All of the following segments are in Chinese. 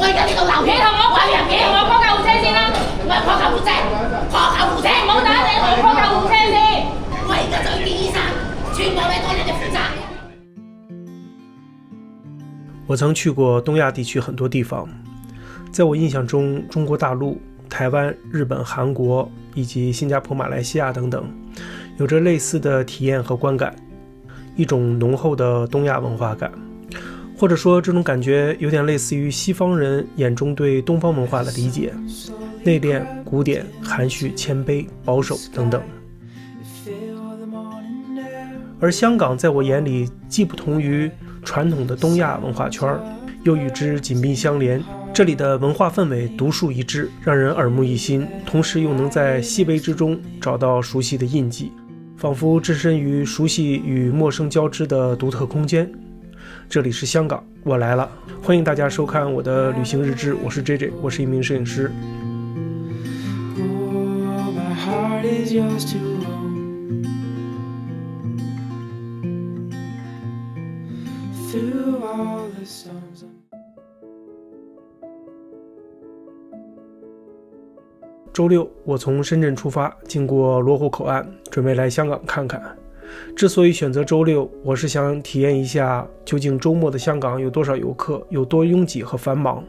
我而家呢度鬧片，你同我call救護車先啦，我係call救護車，call救護車，唔好打你，我call救護車先。我而家就要見醫生，全部你都你哋負責。我曾去过东亚地区很多地方，在我印象中，中国大陆、台湾、日本、韩国以及新加坡、马来西亚等等，有着类似的体验和观感，一种浓厚的东亚文化感，或者说这种感觉有点类似于西方人眼中对东方文化的理解，内敛、古典、含蓄、谦卑、保守等等。而香港在我眼里既不同于传统的东亚文化圈，又与之紧密相连。这里的文化氛围独树一帜，让人耳目一新，同时又能在细微之中找到熟悉的印记，仿佛置身于熟悉与陌生交织的独特空间。这里是香港，我来了，欢迎大家收看我的旅行日志，我是 JJ， 我是一名摄影师。周六，我从深圳出发，经过罗湖口岸，准备来香港看看。之所以选择周六，我是想体验一下究竟周末的香港有多少游客，有多拥挤和繁忙。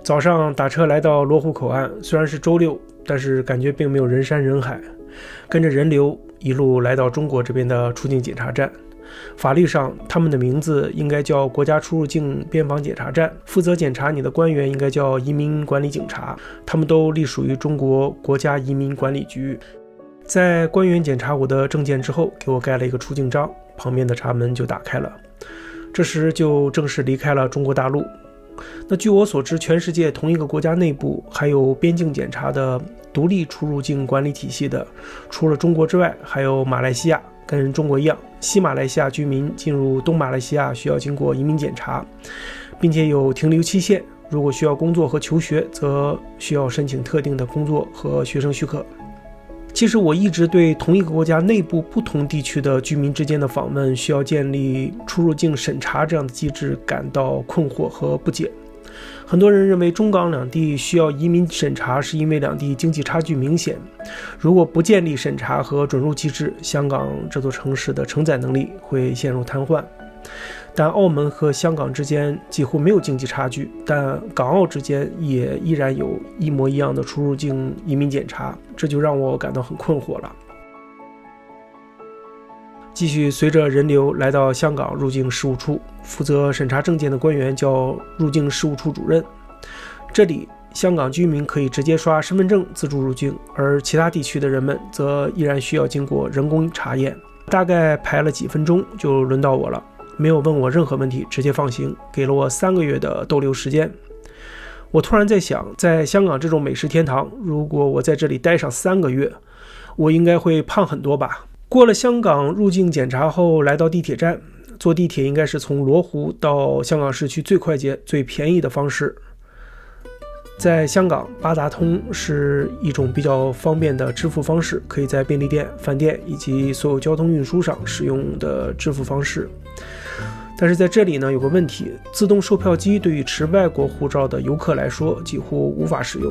早上打车来到罗湖口岸，虽然是周六，但是感觉并没有人山人海。跟着人流一路来到中国这边的出境检查站，法律上他们的名字应该叫国家出入境边防检查站，负责检查你的官员应该叫移民管理警察，他们都隶属于中国国家移民管理局。在官员检查我的证件之后，给我盖了一个出境章，旁边的闸门就打开了，这时就正式离开了中国大陆。那据我所知，全世界同一个国家内部还有边境检查的独立出入境管理体系的，除了中国之外，还有马来西亚，跟中国一样，西马来西亚居民进入东马来西亚需要经过移民检查，并且有停留期限，如果需要工作和求学，则需要申请特定的工作和学生许可。其实我一直对同一个国家内部不同地区的居民之间的访问需要建立出入境审查这样的机制感到困惑和不解。很多人认为中港两地需要移民审查是因为两地经济差距明显，如果不建立审查和准入机制，香港这座城市的承载能力会陷入瘫痪。但澳门和香港之间几乎没有经济差距，但港澳之间也依然有一模一样的出入境移民检查，这就让我感到很困惑了。继续随着人流来到香港入境事务处，负责审查证件的官员叫入境事务处主任。这里香港居民可以直接刷身份证自助入境，而其他地区的人们则依然需要经过人工查验。大概排了几分钟就轮到我了，没有问我任何问题，直接放行，给了我3个月的逗留时间。我突然在想，在香港这种美食天堂，如果我在这里待上3个月，我应该会胖很多吧。过了香港入境检查后，来到地铁站，坐地铁应该是从罗湖到香港市区最快捷最便宜的方式。在香港，八达通是一种比较方便的支付方式，可以在便利店、饭店以及所有交通运输上使用的支付方式。但是在这里呢，有个问题，自动售票机对于持外国护照的游客来说几乎无法使用，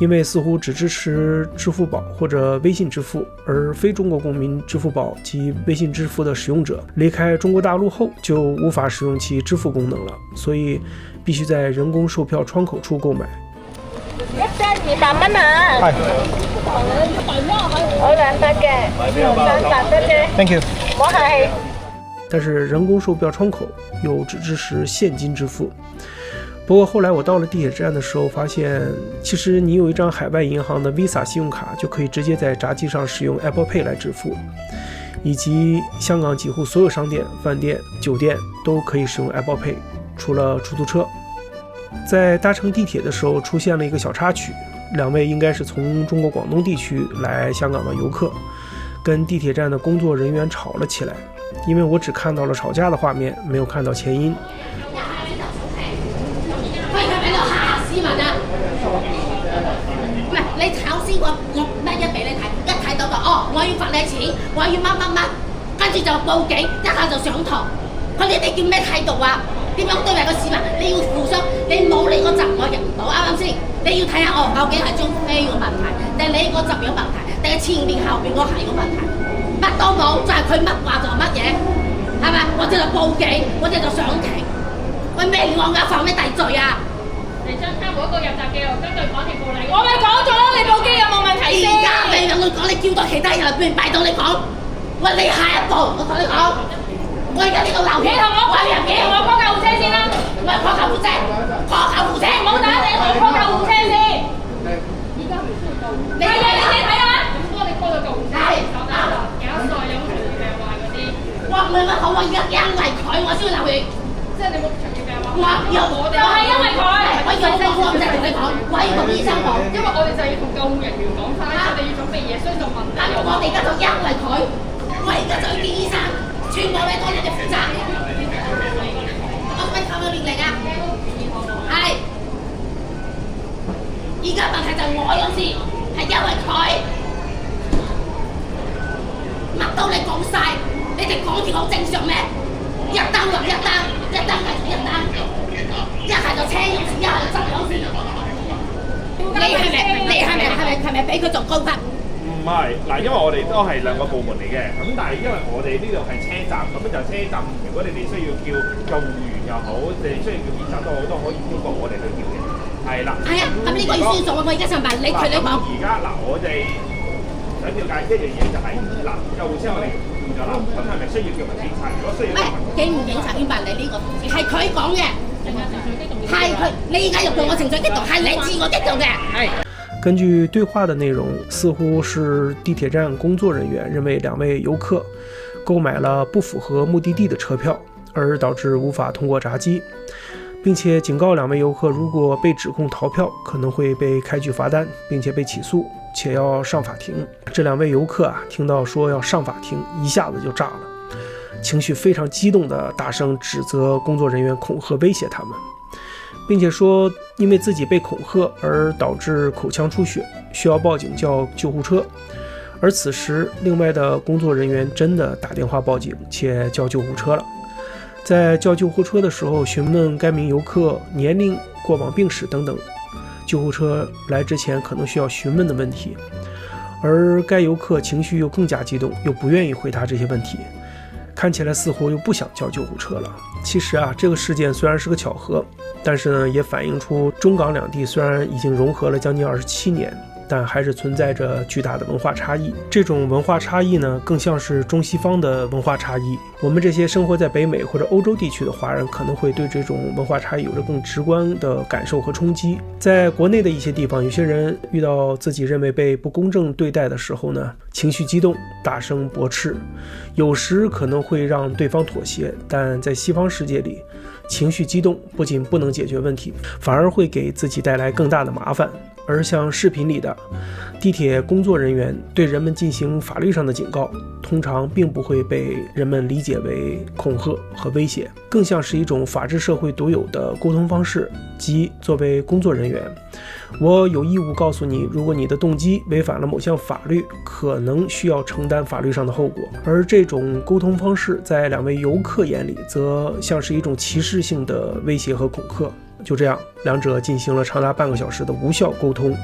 因为似乎只支持支付宝或者微信支付，而非中国公民支付宝及微信支付的使用者离开中国大陆后就無法使用其支付功能了，所以必須在人工售票窗口處購買。一張200蚊啊！係。好200嘅，300多啫。Thank you。唔好客氣。但是人工售票窗口又只支持现金支付。不过后来我到了地铁站的时候，发现其实你有一张海外银行的 Visa 信用卡，就可以直接在闸机上使用 Apple Pay 来支付，以及香港几乎所有商店、饭店、酒店都可以使用 Apple Pay， 除了出租车。在搭乘地铁的时候出现了一个小插曲，2位应该是从中国广东地区来香港的游客，跟地铁站的工作人員吵了起來，因為我只看到了吵架的畫面，沒有看到前因。你考試我乜一俾你睇，一睇到就我要罰你錢，我要乜，跟住就報警，一下就上堂。佢呢啲叫咩態度啊？點樣對埋個市民？你要負傷，你冇你要睇下我究竟係中飛個問題，定你個執有問題，定係前面後邊個係個問題？乜都冇，就係佢乜話就乜嘢，係咪？我哋就報警，我哋就上庭。喂，咩案㗎？犯咩大罪啊？你將監護一個入閘記錄根據港鐵報例，我咪講咗咯，你部機有冇問題先？而家你有冇講？你叫到其他人邊擺到你講？喂，你下一步，我同你講，我而家呢度留你同我講人嘅，我 call 救護車先啦，我 call 救護車，call 救護車，唔好打你，我 call 救護車先。而家唔需要救護車。你睇下。咁幫你 call 到救護車。係。幾多歲？有冇長期病患嗰啲？哇！唔係乜好啊！而家因為佢，我先會留意。即係你冇長期病患。我就係因為佢。我要我唔使同你講，我要同醫生講。因為我哋就要同救護人員講翻，我哋要準備嘢，所以就問。但係我哋而家就因為佢，我而家就要見醫生，全部你都人哋負責。我咪扣咗年齡啊！係。而家問題就係我有事，係因為佢。乜都你講晒，你哋港鐵好正常咩？一單還一單，一單係一單，一係就車有事，一係就執有事。你係咪俾佢做高級？唔係，嗱，因為我哋都係兩個部門嚟嘅，咁但係因為我哋呢度係車站，咁就車站，如果你哋需要叫救護員又好，你哋需要叫醫生都好，都可以經過我哋去叫嘅。係啦。係啊，咁呢個要先做啊！我而家上辦，你講。而家嗱，我哋想了解一樣嘢就係嗱，救護車我哋換咗啦，咁係咪需要叫埋警察？如果需要，警唔警察邊辦理呢個同事？係佢講嘅，係佢。你而家入到我情緒激動，係你自我激動嘅。係。根据对话的内容，似乎是地铁站工作人员认为2位游客购买了不符合目的地的车票，而导致无法通过闸机，并且警告2位游客，如果被指控逃票，可能会被开具罚单，并且被起诉，且要上法庭。这2位游客听到说要上法庭，一下子就炸了，情绪非常激动的大声指责工作人员恐吓威胁他们，并且说因为自己被恐吓而导致口腔出血，需要报警叫救护车。而此时另外的工作人员真的打电话报警且叫救护车了。在叫救护车的时候，询问该名游客年龄、过往病史等等救护车来之前可能需要询问的问题，而该游客情绪又更加激动，又不愿意回答这些问题，看起来似乎又不想叫救护车了。其实这个事件虽然是个巧合，但是呢，也反映出中港两地虽然已经融合了将近27年，但还是存在着巨大的文化差异。这种文化差异呢，更像是中西方的文化差异。我们这些生活在北美或者欧洲地区的华人，可能会对这种文化差异有着更直观的感受和冲击。在国内的一些地方，有些人遇到自己认为被不公正对待的时候呢，情绪激动，大声驳斥，有时可能会让对方妥协，但在西方世界里，情绪激动不仅不能解决问题，反而会给自己带来更大的麻烦。而像视频里的地铁工作人员对人们进行法律上的警告，通常并不会被人们理解为恐吓和威胁，更像是一种法治社会独有的沟通方式，即作为工作人员，我有义务告诉你，如果你的动机违反了某项法律，可能需要承担法律上的后果。而这种沟通方式在2位游客眼里则像是一种歧视性的威胁和恐吓。就这样，两者进行了长达半个小时的无效沟通，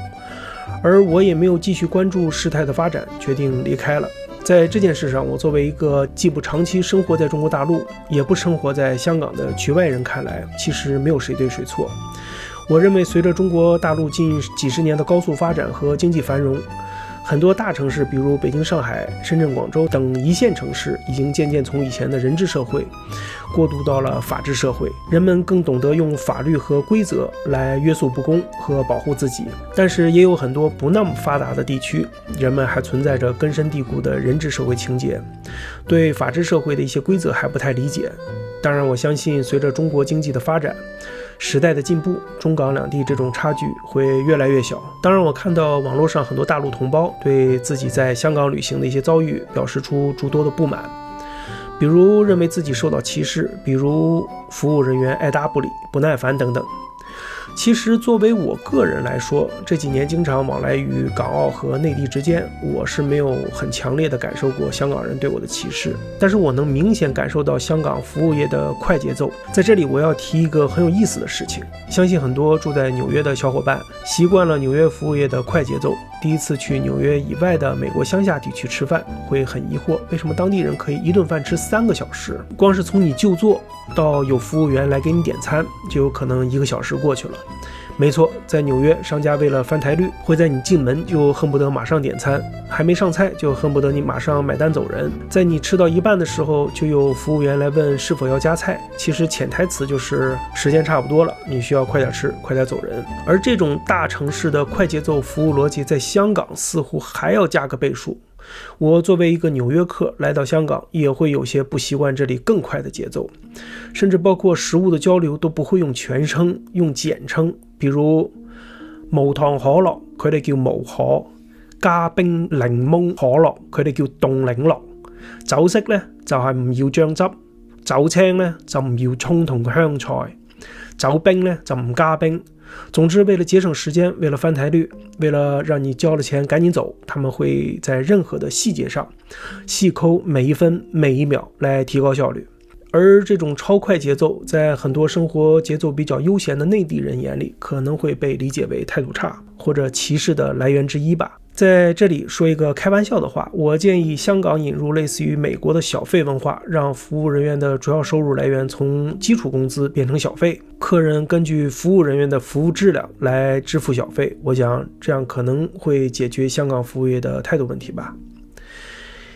而我也没有继续关注事态的发展，决定离开了。在这件事上，我作为一个既不长期生活在中国大陆，也不生活在香港的局外人看来，其实没有谁对谁错。我认为随着中国大陆近几十年的高速发展和经济繁荣，很多大城市，比如北京、上海、深圳、广州等一线城市，已经渐渐从以前的人治社会过渡到了法治社会，人们更懂得用法律和规则来约束不公和保护自己。但是也有很多不那么发达的地区，人们还存在着根深蒂固的人治社会情节，对法治社会的一些规则还不太理解。当然，我相信随着中国经济的发展，时代的进步，中港两地这种差距会越来越小。当然，我看到网络上很多大陆同胞对自己在香港旅行的一些遭遇表示出诸多的不满，比如认为自己受到歧视，比如服务人员爱答不理、不耐烦等等。其实作为我个人来说，这几年经常往来于港澳和内地之间，我是没有很强烈的感受过香港人对我的歧视，但是我能明显感受到香港服务业的快节奏。在这里我要提一个很有意思的事情，相信很多住在纽约的小伙伴习惯了纽约服务业的快节奏，第一次去纽约以外的美国乡下地区吃饭，会很疑惑为什么当地人可以一顿饭吃3个小时，光是从你就座到有服务员来给你点餐就有可能1个小时过去了。没错，在纽约，商家为了翻台率，会在你进门就恨不得马上点餐，还没上菜就恨不得你马上买单走人。在你吃到一半的时候，就有服务员来问是否要加菜，其实潜台词就是时间差不多了，你需要快点吃，快点走人。而这种大城市的快节奏服务逻辑，在香港似乎还要加个倍数。我作为一个纽约客来到香港，也会有些不习惯这里更快的节奏，甚至包括食物的交流都不会用全称，用简称，比如無糖可樂佢哋叫無可，加冰檸檬可樂佢哋叫凍檸樂，酒色呢就係唔要醬汁，酒青呢就唔要葱同香菜，酒冰呢就唔加冰。总之，为了节省时间，为了翻台率，为了让你交了钱赶紧走，他们会在任何的细节上细抠每一分每一秒来提高效率。而这种超快节奏，在很多生活节奏比较悠闲的内地人眼里，可能会被理解为态度差或者歧视的来源之一吧。在这里说一个开玩笑的话，我建议香港引入类似于美国的小费文化，让服务人员的主要收入来源从基础工资变成小费，客人根据服务人员的服务质量来支付小费，我想这样可能会解决香港服务业的态度问题吧。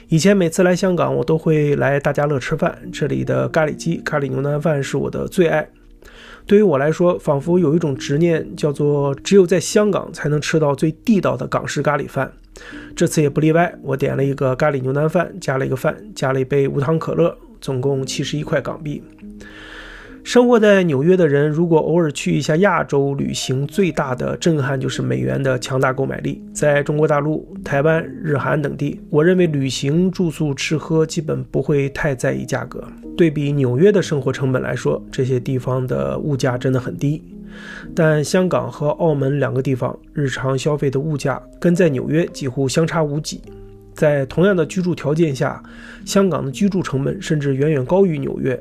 以前每次来香港，我都会来大家乐吃饭，这里的咖喱鸡、咖喱牛腩饭是我的最爱。对于我来说，仿佛有一种执念，叫做只有在香港才能吃到最地道的港式咖喱饭。这次也不例外，我点了一个咖喱牛腩饭，加了一个饭，加了一杯无糖可乐，总共71块港币。生活在纽约的人，如果偶尔去一下亚洲旅行，最大的震撼就是美元的强大购买力。在中国大陆、台湾、日韩等地，我认为旅行、住宿、吃喝基本不会太在意价格。对比纽约的生活成本来说，这些地方的物价真的很低。但香港和澳门2个地方日常消费的物价跟在纽约几乎相差无几。在同样的居住条件下，香港的居住成本甚至远远高于纽约。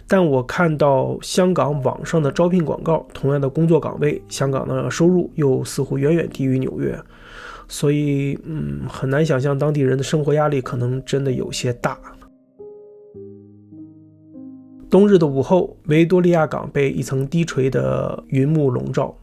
但我看到香港网上的招聘广告，同样的工作岗位，香港的收入又似乎远远低于纽约，所以很难想象当地人的生活压力可能真的有些大。冬日的午后，维多利亚港被一层低垂的云幕笼罩，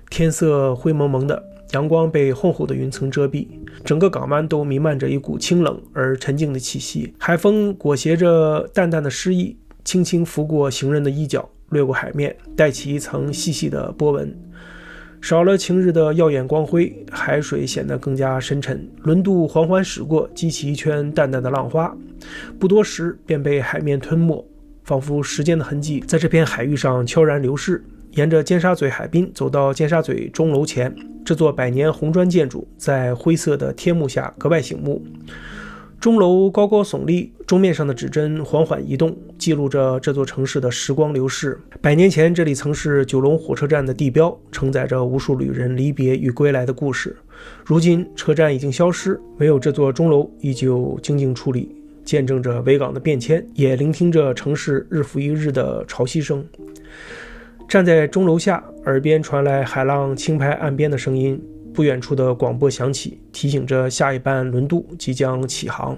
天色灰蒙蒙的，阳光被厚厚的云层遮蔽，整个港湾都弥漫着一股清冷而沉静的气息，海风裹挟着淡淡的诗意，轻轻拂过行人的衣角，掠过海面，带起一层细细的波纹。少了晴日的耀眼光辉，海水显得更加深沉，轮渡缓缓驶过，激起一圈淡淡的浪花，不多时便被海面吞没，仿佛时间的痕迹在这片海域上悄然流逝。沿着尖沙咀海滨走到尖沙咀钟楼前，这座百年红砖建筑在灰色的天幕下格外醒目。钟楼高高耸立，钟面上的指针缓缓移动，记录着这座城市的时光流逝。100年前，这里曾是九龙火车站的地标，承载着无数旅人离别与归来的故事。如今，车站已经消失，唯有这座钟楼依旧静静矗立，见证着维港的变迁，也聆听着城市日复一日的潮汐声。站在钟楼下，耳边传来海浪轻拍岸边的声音，不远处的广播响起，提醒着下一班轮渡即将起航。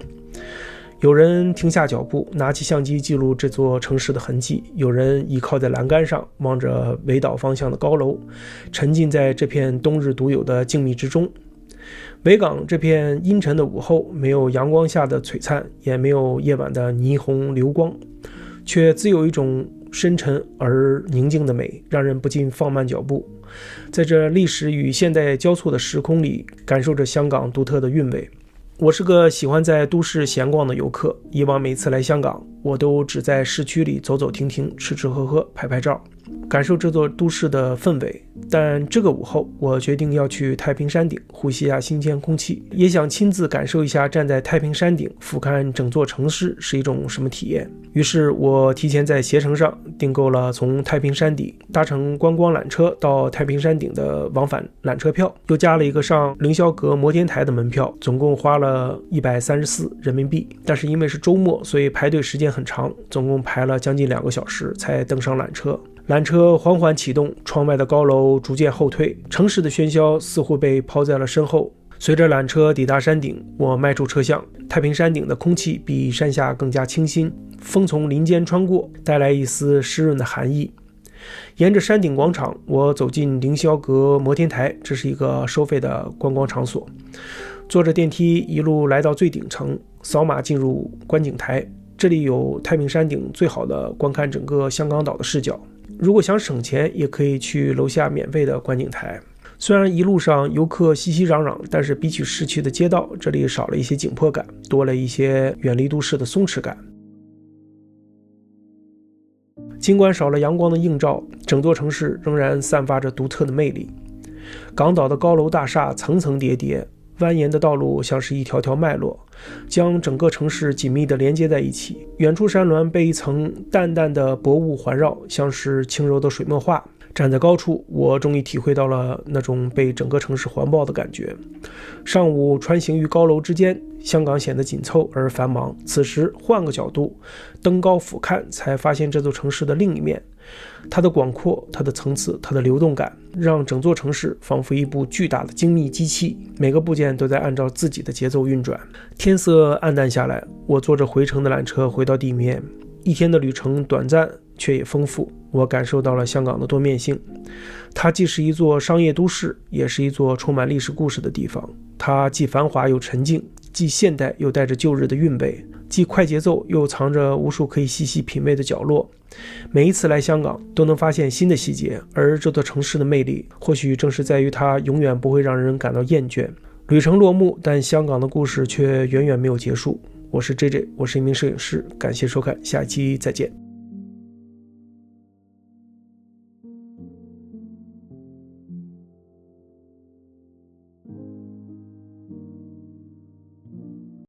有人停下脚步，拿起相机记录这座城市的痕迹，有人倚靠在栏杆上，望着围岛方向的高楼，沉浸在这片冬日独有的静谧之中。维港这片阴沉的午后，没有阳光下的璀璨，也没有夜晚的霓虹流光，却自有一种深沉而宁静的美，让人不禁放慢脚步，在这历史与现代交错的时空里，感受着香港独特的韵味。我是个喜欢在都市闲逛的游客，以往每次来香港，我都只在市区里走走停停，吃吃喝喝，拍拍照，感受这座都市的氛围。但这个午后，我决定要去太平山顶呼吸下新鲜空气，也想亲自感受一下站在太平山顶俯瞰整座城市是一种什么体验。于是我提前在携程上订购了从太平山底搭乘观光缆车到太平山顶的往返缆车票，又加了一个上凌霄阁摩天台的门票，总共花了134人民币。但是因为是周末，所以排队时间很长，总共排了将近2个小时才登上缆车。缆车缓缓启动，窗外的高楼逐渐后退，城市的喧嚣似乎被抛在了身后。随着缆车抵达山顶，我迈出车厢，太平山顶的空气比山下更加清新，风从林间穿过，带来一丝湿润的寒意。沿着山顶广场，我走进凌霄阁摩天台，这是一个收费的观光场所。坐着电梯一路来到最顶层，扫码进入观景台，这里有太平山顶最好的观看整个香港岛的视角。如果想省钱，也可以去楼下免费的观景台。虽然一路上游客熙熙攘攘，但是比起市区的街道，这里少了一些紧迫感，多了一些远离都市的松弛感。尽管少了阳光的映照，整座城市仍然散发着独特的魅力。港岛的高楼大厦层层叠叠，蜿蜒的道路像是一条条脉络，将整个城市紧密地连接在一起。远处山峦被一层淡淡的薄雾环绕，像是轻柔的水墨画。站在高处，我终于体会到了那种被整个城市环抱的感觉。上午穿行于高楼之间，香港显得紧凑而繁忙。此时换个角度，登高俯瞰，才发现这座城市的另一面。它的广阔，它的层次，它的流动感，让整座城市仿佛一部巨大的精密机器，每个部件都在按照自己的节奏运转。天色暗淡下来，我坐着回程的缆车回到地面。一天的旅程短暂却也丰富，我感受到了香港的多面性。它既是一座商业都市，也是一座充满历史故事的地方。它既繁华又沉静，既现代又带着旧日的韵味，既快节奏又藏着无数可以细细品味的角落。每一次来香港都能发现新的细节，而这座城市的魅力或许正是在于它永远不会让人感到厌倦。旅程落幕，但香港的故事却远远没有结束。我是 JJ， 我是一名摄影师，感谢收看，下一期再见。